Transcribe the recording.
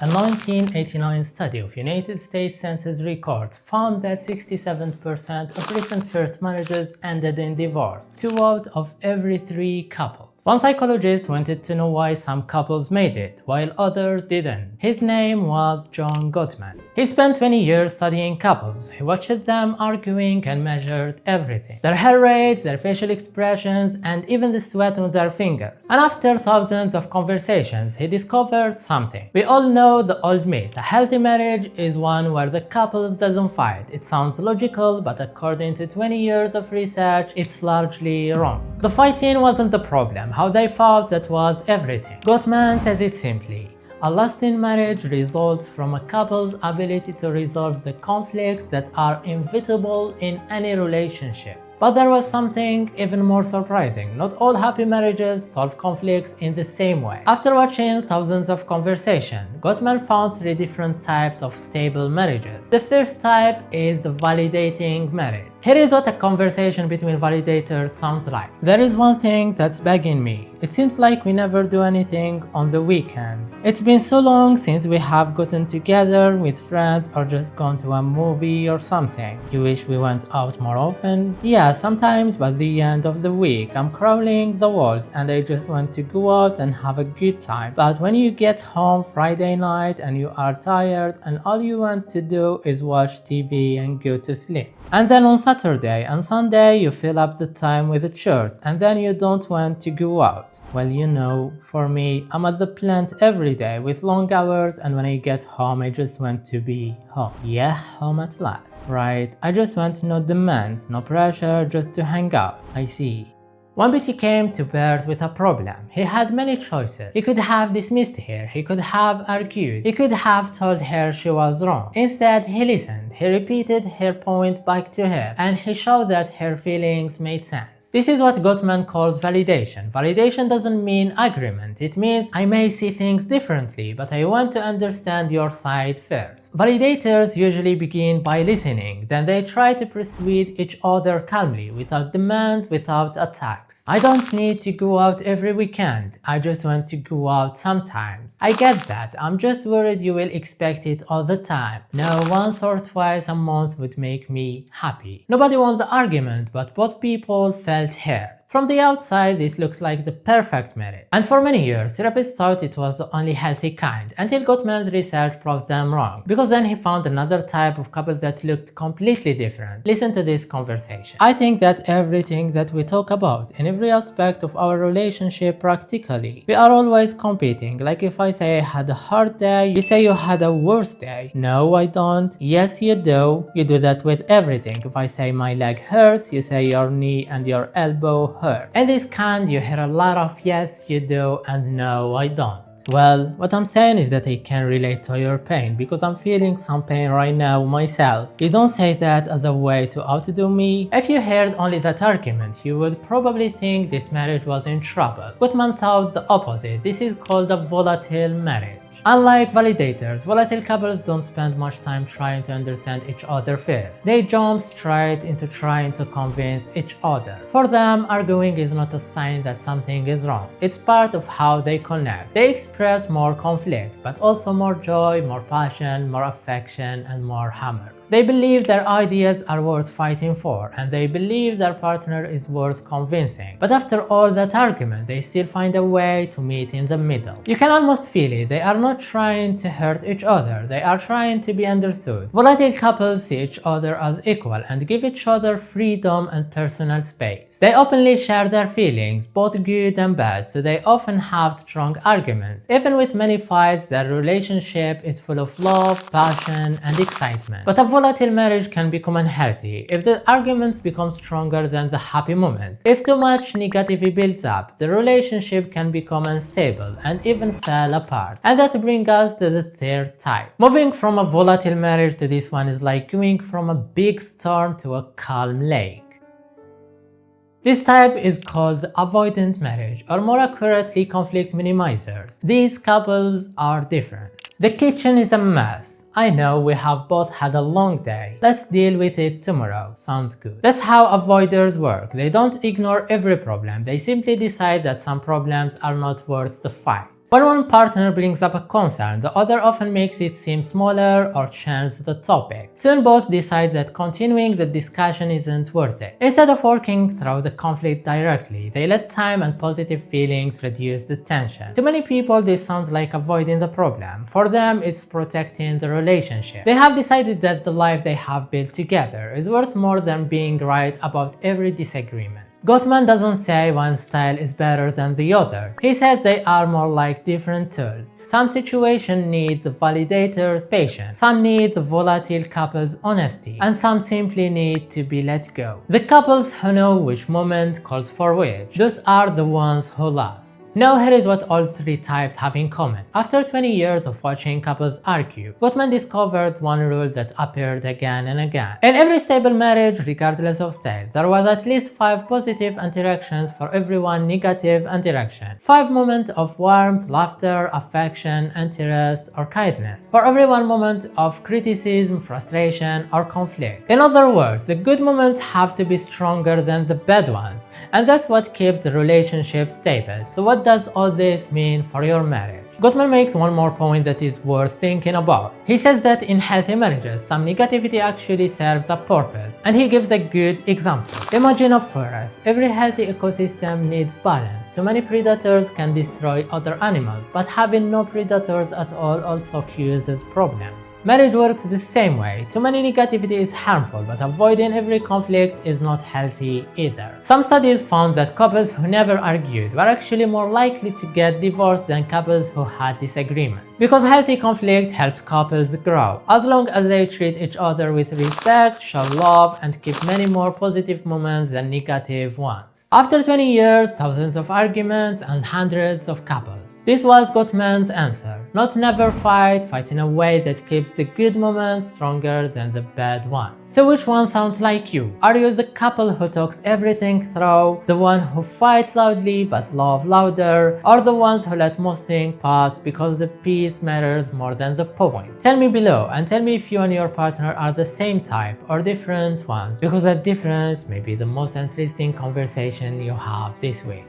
A 1989 study of United States Census records found that 67% of recent first marriages ended in divorce, 2 out of every 3 couples. One psychologist wanted to know why some couples made it, while others didn't. His name was John Gottman. He spent 20 years studying couples. He watched them arguing and measured everything. Their hair rates, their facial expressions, and even the sweat on their fingers. And after thousands of conversations, he discovered something. We all know the old myth. A healthy marriage is one where the couples doesn't fight. It sounds logical, but according to 20 years of research, it's largely wrong. The fighting wasn't the problem. How they fought, that was everything. Gottman says it simply. A lasting marriage results from a couple's ability to resolve the conflicts that are inevitable in any relationship. But there was something even more surprising. Not all happy marriages solve conflicts in the same way. After watching thousands of conversations, Gottman found 3 different types of stable marriages. The first type is the validating marriage. Here is what a conversation between validators sounds like. There is one thing that's bugging me. It seems like we never do anything on the weekends. It's been so long since we have gotten together with friends or just gone to a movie or something. You wish we went out more often? Yeah, sometimes by the end of the week I'm crawling the walls and I just want to go out and have a good time. But when you get home Friday night and you are tired and all you want to do is watch TV and go to sleep. And then on Saturday and Sunday you fill up the time with the chores and then you don't want to go out. Well, you know, for me, I'm at the plant every day with long hours and when I get home I just want to be home. Yeah, home at last. Right, I just want no demands, no pressure, just to hang out. I see. One beauty came to birth with a problem. He had many choices. He could have dismissed her, he could have argued, he could have told her she was wrong. Instead, he listened, he repeated her point back to her, and he showed that her feelings made sense. This is what Gottman calls validation. Validation doesn't mean agreement. It means I may see things differently, but I want to understand your side first. Validators usually begin by listening, then they try to persuade each other calmly, without demands, without attacks. I don't need to go out every weekend, I just want to go out sometimes. I get that, I'm just worried you will expect it all the time. No, once or twice a month would make me happy. Nobody won the argument, but both people felt heard. From the outside, this looks like the perfect marriage. And for many years, therapists thought it was the only healthy kind, until Gottman's research proved them wrong. Because then he found another type of couple that looked completely different. Listen to this conversation. I think that everything that we talk about, in every aspect of our relationship practically, we are always competing. Like if I say I had a hard day, you say you had a worse day. No, I don't. Yes, you do. You do that with everything. If I say my leg hurts, you say your knee and your elbow hurt. In this kind, you hear a lot of yes, you do, and no, I don't. Well, what I'm saying is that I can relate to your pain because I'm feeling some pain right now myself. You don't say that as a way to outdo me. If you heard only that argument, you would probably think this marriage was in trouble. Gottman thought the opposite. This is called a volatile marriage. Unlike validators, volatile couples don't spend much time trying to understand each other first. They jump straight into trying to convince each other. For them, arguing is not a sign that something is wrong. It's part of how they connect. They express more conflict, but also more joy, more passion, more affection, and more humor. They believe their ideas are worth fighting for, and they believe their partner is worth convincing. But after all that argument, they still find a way to meet in the middle. You can almost feel it. They are not trying to hurt each other. They are trying to be understood. Volatile couples see each other as equal and give each other freedom and personal space. They openly share their feelings, both good and bad, so they often have strong arguments. Even with many fights, their relationship is full of love, passion, and excitement. But a volatile marriage can become unhealthy if the arguments become stronger than the happy moments. If too much negativity builds up, the relationship can become unstable and even fall apart. And that brings us to the third type. Moving from a volatile marriage to this one is like going from a big storm to a calm lake. This type is called avoidant marriage, or more accurately, conflict minimizers. These couples are different. The kitchen is a mess. I know we have both had a long day. Let's deal with it tomorrow. Sounds good. That's how avoiders work. They don't ignore every problem. They simply decide that some problems are not worth the fight. When one partner brings up a concern, the other often makes it seem smaller or changes the topic. Soon both decide that continuing the discussion isn't worth it. Instead of working through the conflict directly, they let time and positive feelings reduce the tension. To many people, this sounds like avoiding the problem. For them, it's protecting the relationship. They have decided that the life they have built together is worth more than being right about every disagreement. Gottman doesn't say one style is better than the others. He says they are more like different tools. Some situations need the validator's patience, some need the volatile couple's honesty, and some simply need to be let go. The couples who know which moment calls for which, those are the ones who last. Now here is what all three types have in common. After 20 years of watching couples argue, Gottman discovered one rule that appeared again and again. In every stable marriage, regardless of style, there was at least 5 positive interactions for every one negative interaction. 5 moments of warmth, laughter, affection, interest, or kindness for every one moment of criticism, frustration, or conflict. In other words, the good moments have to be stronger than the bad ones, and that's what keeps the relationship stable. So what does all this mean for your marriage? Gottman makes one more point that is worth thinking about. He says that in healthy marriages, some negativity actually serves a purpose, and he gives a good example. Imagine a forest. Every healthy ecosystem needs balance. Too many predators can destroy other animals, but having no predators at all also causes problems. Marriage works the same way. Too many negativity is harmful, but avoiding every conflict is not healthy either. Some studies found that couples who never argued were actually more likely to get divorced than couples who had disagreement. Because healthy conflict helps couples grow, as long as they treat each other with respect, show love, and keep many more positive moments than negative ones. After 20 years, thousands of arguments, and hundreds of couples. This was Gottman's answer. Not never fight, fight in a way that keeps the good moments stronger than the bad ones. So which one sounds like you? Are you the couple who talks everything through, the one who fight loudly but love louder, or the ones who let most things pass because the peace matters more than the point? Tell me below, and tell me if you and your partner are the same type or different ones, because that difference may be the most interesting conversation you have this week.